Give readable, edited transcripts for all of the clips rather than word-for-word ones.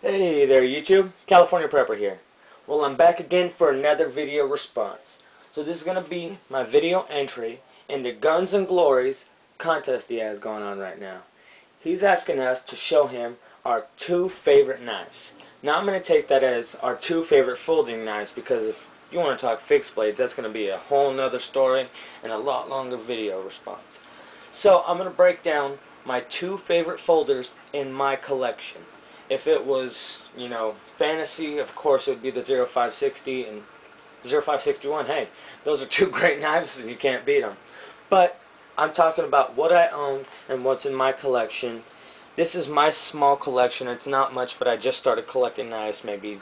Hey there YouTube, California Prepper here. Well, I'm back again for another video response. So this is going to be my video entry in the GunsNGlory's contest he has going on right now. He's asking us to show him our two favorite knives. Now I'm going to take that as our two favorite folding knives because if you want to talk fixed blades, that's going to be a whole nother story and a lot longer video response. So I'm going to break down my two favorite folders in my collection. If it was, fantasy, of course it would be the 0560 and 0561. Hey, those are two great knives and you can't beat them. But I'm talking about what I own and what's in my collection. This is my small collection. It's not much, but I just started collecting knives maybe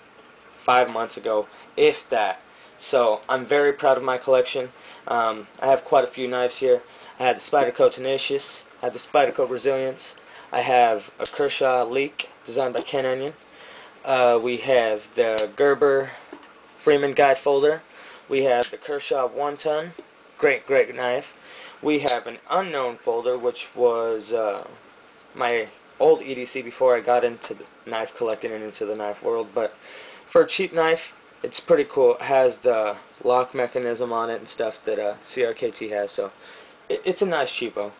5 months ago, if that. So I'm very proud of my collection. I have quite a few knives here. I have the Spyderco Tenacious, I have the Spyderco Resilience, I have a Kershaw Leak designed by Ken Onion. We have the Gerber Freeman Guide Folder. We have the Kershaw 1 Ton, great knife. We have an unknown folder, which was my old EDC before I got into the knife collecting and into the knife world. But for a cheap knife, it's pretty cool. It has the lock mechanism on it and stuff that CRKT has, so it's a nice cheapo.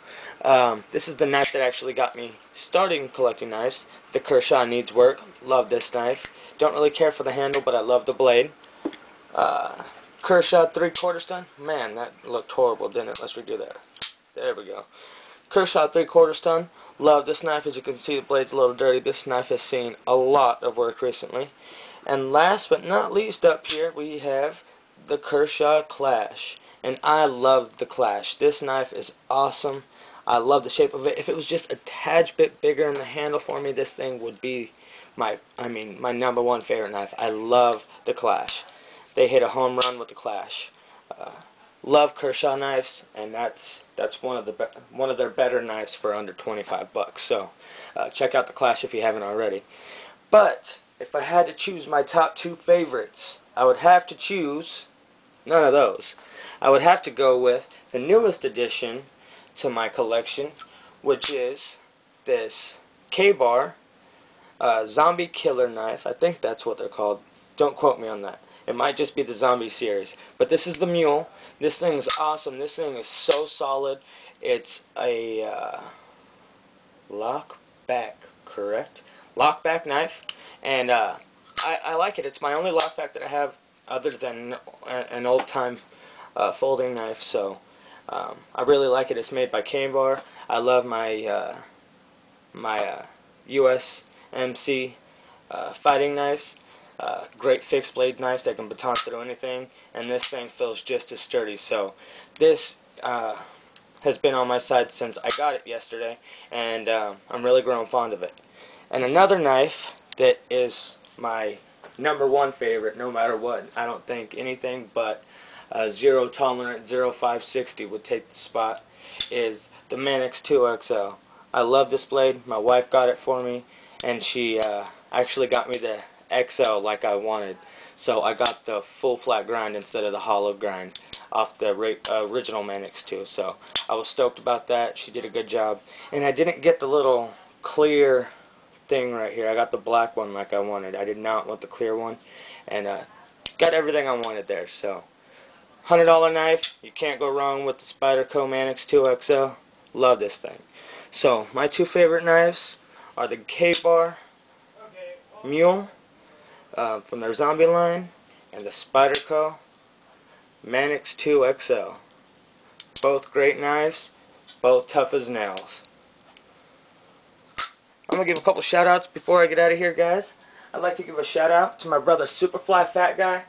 This is the knife that actually got me starting collecting knives. The Kershaw Needs Work. Love this knife. Don't really care for the handle, but I love the blade. Kershaw 3/4 ton. Man, that looked horrible, didn't it? Let's redo that. There we go. Kershaw 3/4 ton. Love this knife. As you can see, the blade's a little dirty. This knife has seen a lot of work recently. And last but not least, up here we have the Kershaw Clash. And I love the Clash. This knife is awesome. I love the shape of it. If it was just a tad bit bigger in the handle for me, this thing would be my number one favorite knife. I love the Clash. They hit a home run with the Clash. Love Kershaw knives, and that's one of their better knives for under 25 bucks. So check out the Clash if you haven't already. But if I had to choose my top two favorites, I would have to choose none of those. I would have to go with the newest addition to my collection, which is this K-Bar Zombie Killer knife. I think that's what they're called. Don't quote me on that. It might just be the Zombie series. But this is the Mule. This thing is awesome. This thing is so solid. It's a lockback, correct? Lockback knife. And I like it. It's my only lockback that I have other than an old-time folding knife. So I really like it. It's made by K-Bar. I love my USMC fighting knives. Great fixed blade knives that can baton through anything, and this thing feels just as sturdy. So this has been on my side since I got it yesterday, and I'm really growing fond of it. And another knife that is my number one favorite, no matter what, I don't think anything but zero tolerant 0560 would take the spot, is the Manix2XL. I love this blade. My wife got it for me, and she actually got me the XL like I wanted. So I got the full flat grind instead of the hollow grind off the original Manix2. So I was stoked about that. She did a good job. And I didn't get the little clear thing right here. I got the black one like I wanted. I did not want the clear one. And got everything I wanted there. So $100 knife. You can't go wrong with the Spyderco Manix2XL. Love this thing. So my two favorite knives are the K-Bar Mule from their Zombie line and the Spyderco Manix2XL. Both great knives, both tough as nails. I'm going to give a couple shout outs before I get out of here, guys. I'd like to give a shout out to my brother Superfly Fat Guy.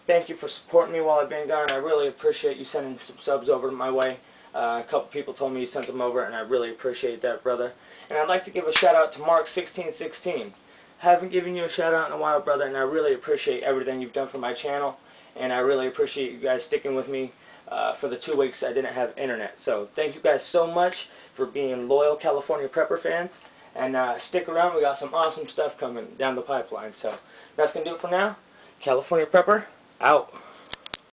Thank you for supporting me while I've been gone. I really appreciate you sending some subs over my way. A couple people told me you sent them over, and I really appreciate that, brother. And I'd like to give a shout out to Mark1616. Haven't given you a shout out in a while, brother, and I really appreciate everything you've done for my channel, and I really appreciate you guys sticking with me for the 2 weeks I didn't have internet. So thank you guys so much for being loyal California Prepper fans, and stick around. We got some awesome stuff coming down the pipeline. So that's gonna do it for now. California Prepper out.